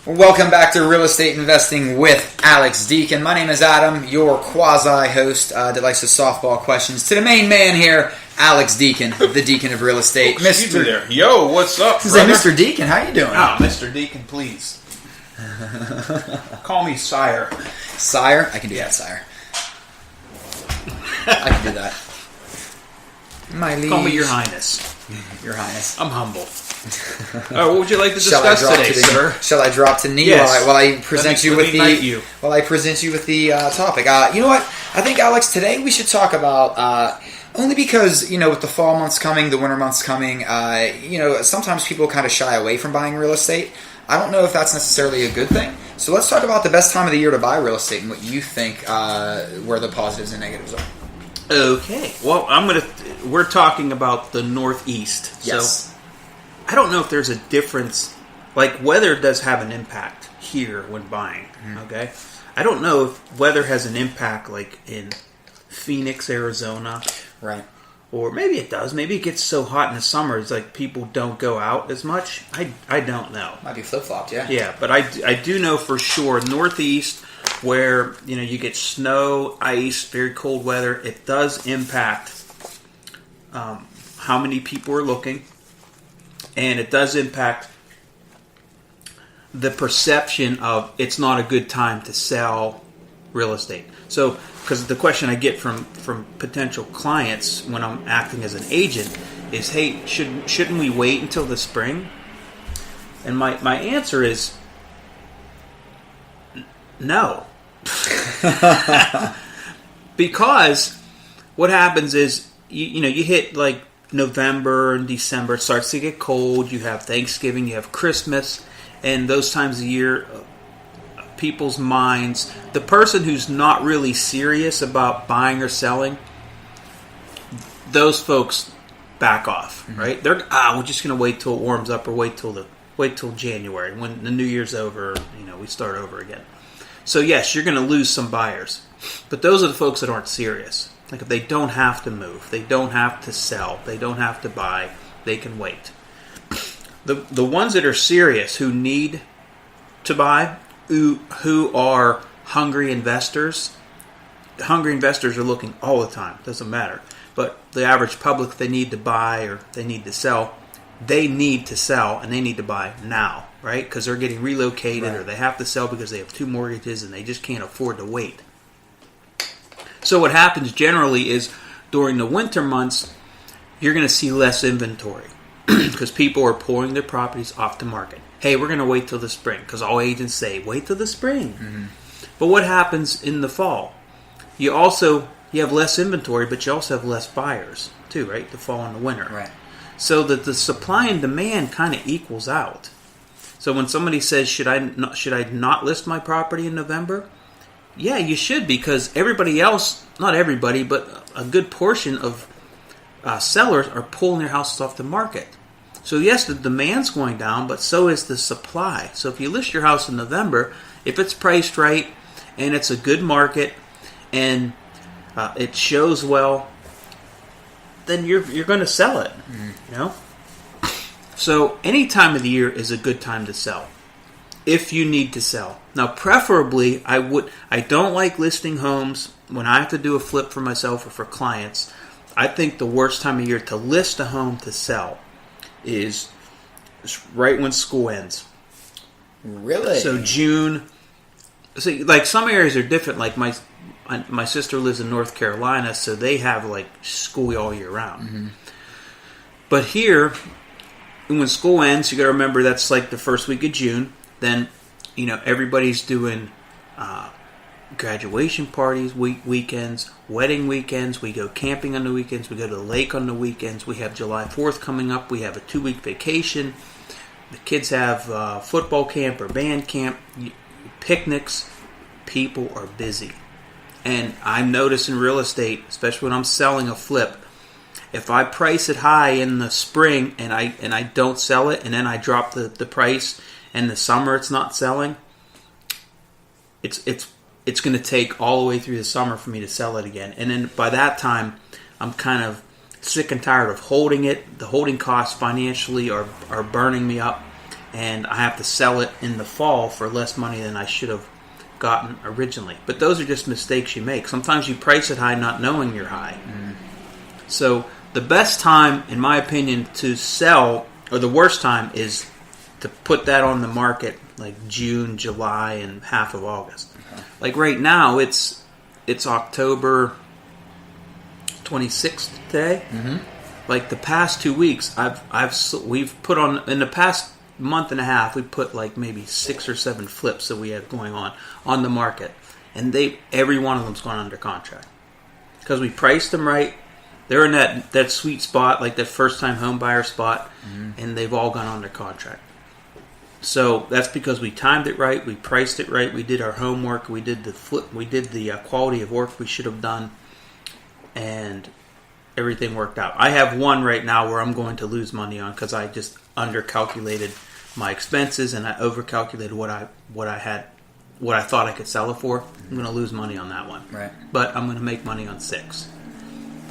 Welcome back to Real Estate Investing with Alex-Deacon. My name is Adam, your quasi-host that likes to softball questions to the main man here, Alex-Deacon, the Deacon of Real Estate. Oh, excuse me there. Yo, what's up, brother? Mr. Deacon, how you doing? Oh, Mr. Deacon, please. Call me Sire. Sire? I can do that, Sire. I can do that. My liege. Call me Your Highness. Your Highness. I'm humble. What would you like to discuss today, sir? Shall I drop to knee yes. while I present you with the topic? You know what? I think, Alex, today we should talk about only because with the fall months coming, the winter months coming, sometimes people kind of shy away from buying real estate. I don't know if that's necessarily a good thing. So let's talk about the best time of the year to buy real estate and what you think where the positives and negatives are. Okay. Well, we're talking about the Northeast. Yes. So I don't know if there's a difference. Like, weather does have an impact here when buying. Okay. I don't know if weather has an impact like in Phoenix, Arizona. Right. Or maybe it does. Maybe it gets so hot in the summer, it's like people don't go out as much. I don't know. Might be flip-flopped, yeah. Yeah, but I do know for sure, Northeast, where you get snow, ice, very cold weather, it does impact how many people are looking, and it does impact the perception of it's not a good time to sell real estate. So, because the question I get from potential clients when I'm acting as an agent is, hey, shouldn't we wait until the spring? And my answer is no. Because what happens is you hit like November and December, it starts to get cold, you have Thanksgiving, you have Christmas, and those times of year people's minds, the person who's not really serious about buying or selling, those folks back off, right? They're we're just going to wait till it warms up, or wait till January when the New Year's over. We start over again. So yes, you're going to lose some buyers, but those are the folks that aren't serious. Like, if they don't have to move, they don't have to sell, they don't have to buy, they can wait. The ones that are serious, who need to buy, who are hungry investors. Hungry investors are looking all the time. Doesn't matter. But the average public, they need to buy or they need to sell. They need to sell and they need to buy now, right? Because they're getting relocated, right, or they have to sell because they have 2 mortgages and they just can't afford to wait. So what happens generally is during the winter months, you're going to see less inventory because people are pulling their properties off the market. Hey, we're going to wait till the spring, because all agents say, wait till the spring. But what happens in the fall? You have less inventory, but you also have less buyers too, right? The fall and the winter. Right. So that the supply and demand kind of equals out. So when somebody says, should I not list my property in November? Yeah, you should, because everybody else, not everybody, but a good portion of sellers are pulling their houses off the market. So yes, the demand's going down, but so is the supply. So if you list your house in November, if it's priced right and it's a good market and it shows well, then you're going to sell it. So any time of the year is a good time to sell if you need to sell. Now, preferably, I don't like listing homes when I have to do a flip for myself or for clients. I think the worst time of year to list a home to sell is right when school ends. Really? So June. See, like, some areas are different. Like my sister lives in North Carolina, so they have like school all year round. But here, when school ends, you got to remember that's like the first week of June. Then, everybody's doing graduation parties, weekends, wedding weekends. We go camping on the weekends. We go to the lake on the weekends. We have July 4th coming up. We have a 2-week vacation. The kids have football camp or band camp, picnics. People are busy. And I notice in real estate, especially when I'm selling a flip, if I price it high in the spring and I don't sell it, and then I drop the price, and the summer it's not selling, it's going to take all the way through the summer for me to sell it again. And then by that time, I'm kind of sick and tired of holding it. The holding costs financially are burning me up. and I have to sell it in the fall for less money than I should have gotten originally. But those are just mistakes you make. Sometimes you price it high not knowing you're high. So the best time, in my opinion, to sell, or the worst time, is to put that on the market like June, July, and half of August. Okay. Like right now, it's October 26th today. Like the past 2 weeks, we've put on, in the past month and a half, we put like maybe 6 or 7 flips that we have going on the market, and every one of them's gone under contract because we priced them right. They're in that sweet spot, like that first time home buyer spot, and they've all gone under contract. So that's because we timed it right, we priced it right, we did our homework, we did the flip, we did the quality of work we should have done, and everything worked out. I have one right now where I'm going to lose money on because I just undercalculated my expenses and I overcalculated what I thought I could sell it for. I'm going to lose money on that one. Right. But I'm going to make money on 6.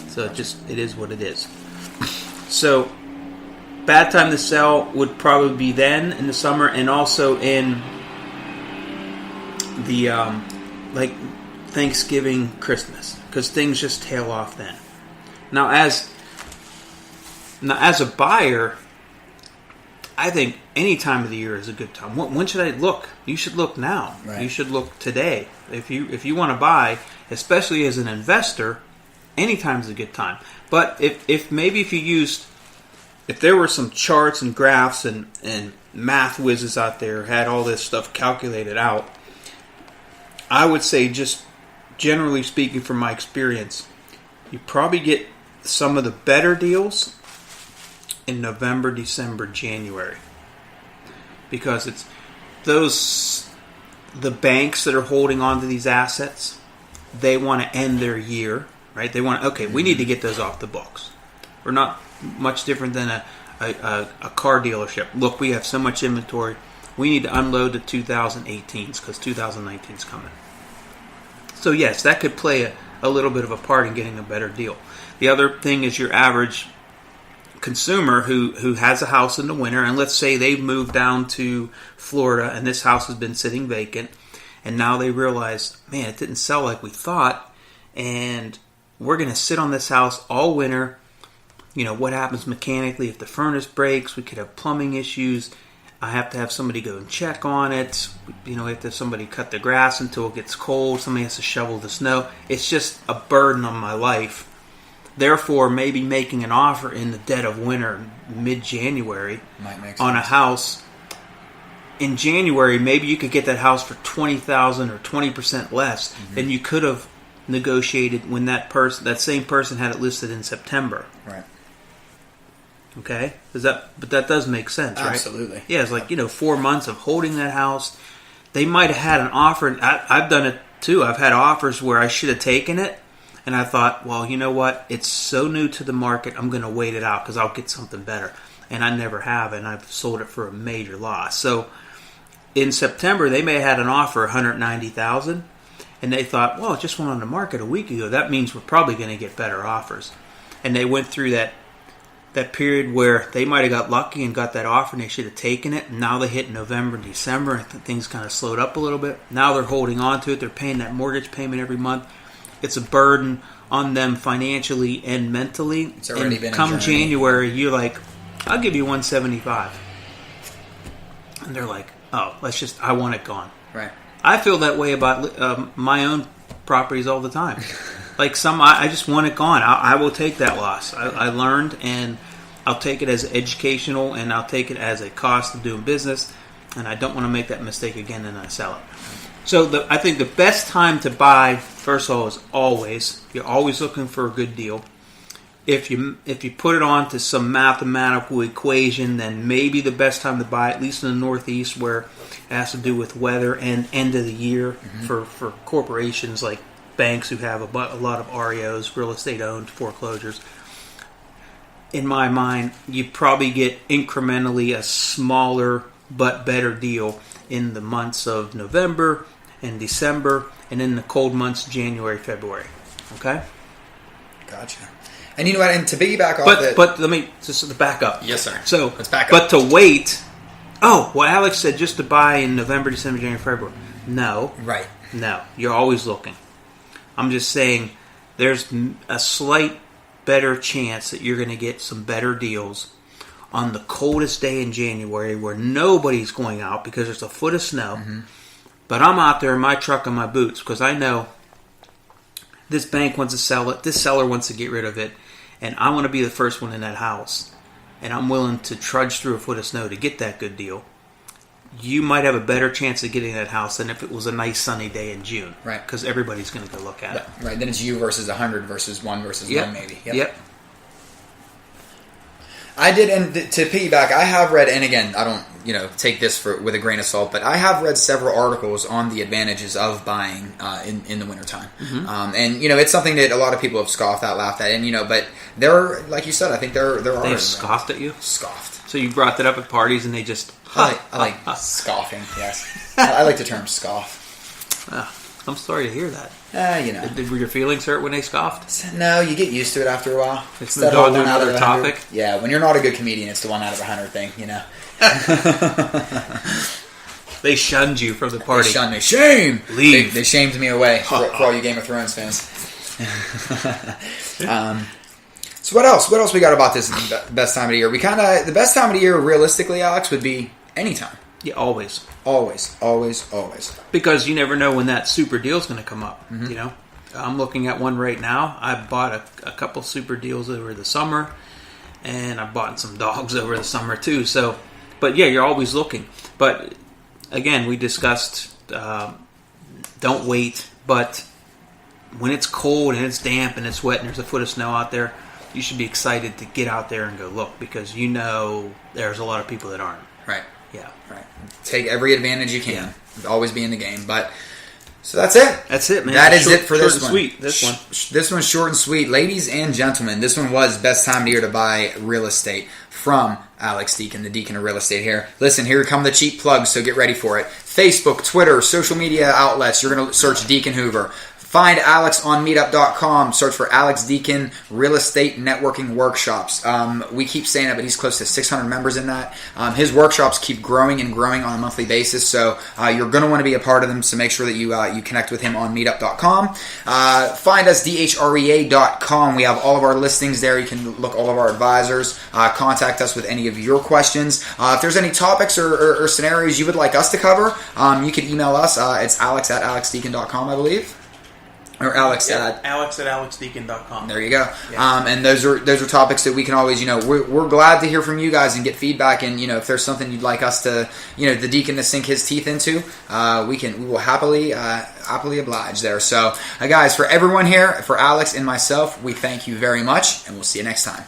So it is what it is. So bad time to sell would probably be then in the summer, and also in the like Thanksgiving, Christmas, because things just tail off then. Now as a buyer, I think any time of the year is a good time. When should I look? You should look now. Right. You should look today. If you want to buy, especially as an investor, any time is a good time. But if there were some charts and graphs and math whizzes out there had all this stuff calculated out, I would say, just generally speaking from my experience, you probably get some of the better deals in November, December, January, because it's the banks that are holding on to these assets, they want to end their year, right? They want, we need to get those off the books. We're not much different than a car dealership. Look, we have so much inventory, we need to unload the 2018s because 2019 is coming. So yes, that could play a little bit of a part in getting a better deal. The other thing is your average consumer who has a house in the winter, and let's say they've moved down to Florida and this house has been sitting vacant, and now they realize, man, it didn't sell like we thought, and we're going to sit on this house all winter. You know, what happens mechanically if the furnace breaks? We could have plumbing issues. I have to have somebody go and check on it. You know, we have to have somebody cut the grass until it gets cold. Somebody has to shovel the snow. It's just a burden on my life. Therefore, maybe making an offer in the dead of winter, mid-January, on a house in January, maybe you could get that house for $20,000 or 20% less than you could have negotiated when that same person had it listed in September. Right. Okay? But that does make sense, right? Absolutely. Yeah, it's like, 4 months of holding that house. They might have had an offer, and I've done it too. I've had offers where I should have taken it, and I thought, well, you know what? It's so new to the market, I'm going to wait it out because I'll get something better. And I never have, and I've sold it for a major loss. So in September, they may have had an offer, $190,000, and they thought, well, it just went on the market a week ago. That means we're probably going to get better offers. And they went through that period where they might have got lucky and got that offer and they should have taken it. And now they hit November and December and things kind of slowed up a little bit. Now they're holding on to it. They're paying that mortgage payment every month. It's a burden on them financially and mentally. It's already and been come January, you're like, I'll give you $175. And they're like, oh, I want it gone. Right. I feel that way about my own properties all the time. Like I just want it gone. I will take that loss. I learned, and I'll take it as educational, and I'll take it as a cost of doing business, and I don't want to make that mistake again and I sell it. So I think the best time to buy, first of all, is you're always looking for a good deal. If you put it on to some mathematical equation, then maybe the best time to buy, at least in the Northeast, where it has to do with weather and end of the year for corporations like banks who have a lot of REOs, real estate owned foreclosures. In my mind, you probably get incrementally a smaller but better deal in the months of November and December, and in the cold months, January, February. Okay? Gotcha. And you know what? And to piggyback off but let me just back up. Yes, sir. So let's back up. But to wait Oh, well, Alex said just to buy in November, December, January, February. No. Right. No. You're always looking. I'm just saying there's a slight better chance that you're going to get some better deals on the coldest day in January where nobody's going out because there's a foot of snow. Mm-hmm. But I'm out there in my truck and my boots because I know this bank wants to sell it, this seller wants to get rid of it, and I want to be the first one in that house. And I'm willing to trudge through a foot of snow to get that good deal. You might have a better chance of getting that house than if it was a nice sunny day in June. Right. Because everybody's going to go look at it. Right. Then it's you versus 100 versus 1 versus 1 maybe. Yep. I did, and to piggyback, I have read, and again, I don't, take this with a grain of salt, but I have read several articles on the advantages of buying in the wintertime. Mm-hmm. And, it's something that a lot of people have scoffed at, laughed at, and, but there are, like you said, I think there are. They've scoffed at you? Scoffed. So you brought that up at parties and they just... I like scoffing, yes. I like the term scoff. I'm sorry to hear that. Were your feelings hurt when they scoffed? No, you get used to it after a while. It's moved on to another topic? Yeah, when you're not a good comedian, it's the 1 out of 100 thing, They shunned you from the party. They shunned me. Shame! Leave. They shamed me away for all you Game of Thrones fans. So what else? What else we got about this best time of the year? The best time of the year, realistically, Alex, would be anytime. Yeah, always. Always, always, always. Because you never know when that super deal's going to come up, I'm looking at one right now. I bought a couple super deals over the summer, and I bought some dogs over the summer too. So, but yeah, you're always looking. But again, we discussed don't wait. But when it's cold and it's damp and it's wet and there's a foot of snow out there, you should be excited to get out there and go look because there's a lot of people that aren't. Right. Yeah. Right. Take every advantage you can. Yeah. Always be in the game. But so that's it. That's it, man. That is it for this one. Sweet. This one. This one's short and sweet. Ladies and gentlemen, this one was best time of the year to buy real estate from Alex Deacon, the Deacon of Real Estate here. Listen, here come the cheap plugs, so get ready for it. Facebook, Twitter, social media outlets. You're going to search Deacon Hoover. Find Alex on meetup.com. Search for Alex Deacon Real Estate Networking Workshops. We keep saying that, but he's close to 600 members in that. His workshops keep growing and growing on a monthly basis, so you're going to want to be a part of them, so make sure that you connect with him on meetup.com. Find us, dhrea.com. We have all of our listings there. You can look all of our advisors. Contact us with any of your questions. If there's any topics or scenarios you would like us to cover, you can email us. It's alex@alexdeacon.com, I believe. Or Alex at alex@alexdeacon.com. There you go. Yeah. And those are topics that we can always, we're glad to hear from you guys and get feedback. And if there's something you'd like us to, the Deacon to sink his teeth into, we will happily oblige there. So, guys, for everyone here, for Alex and myself, we thank you very much, and we'll see you next time.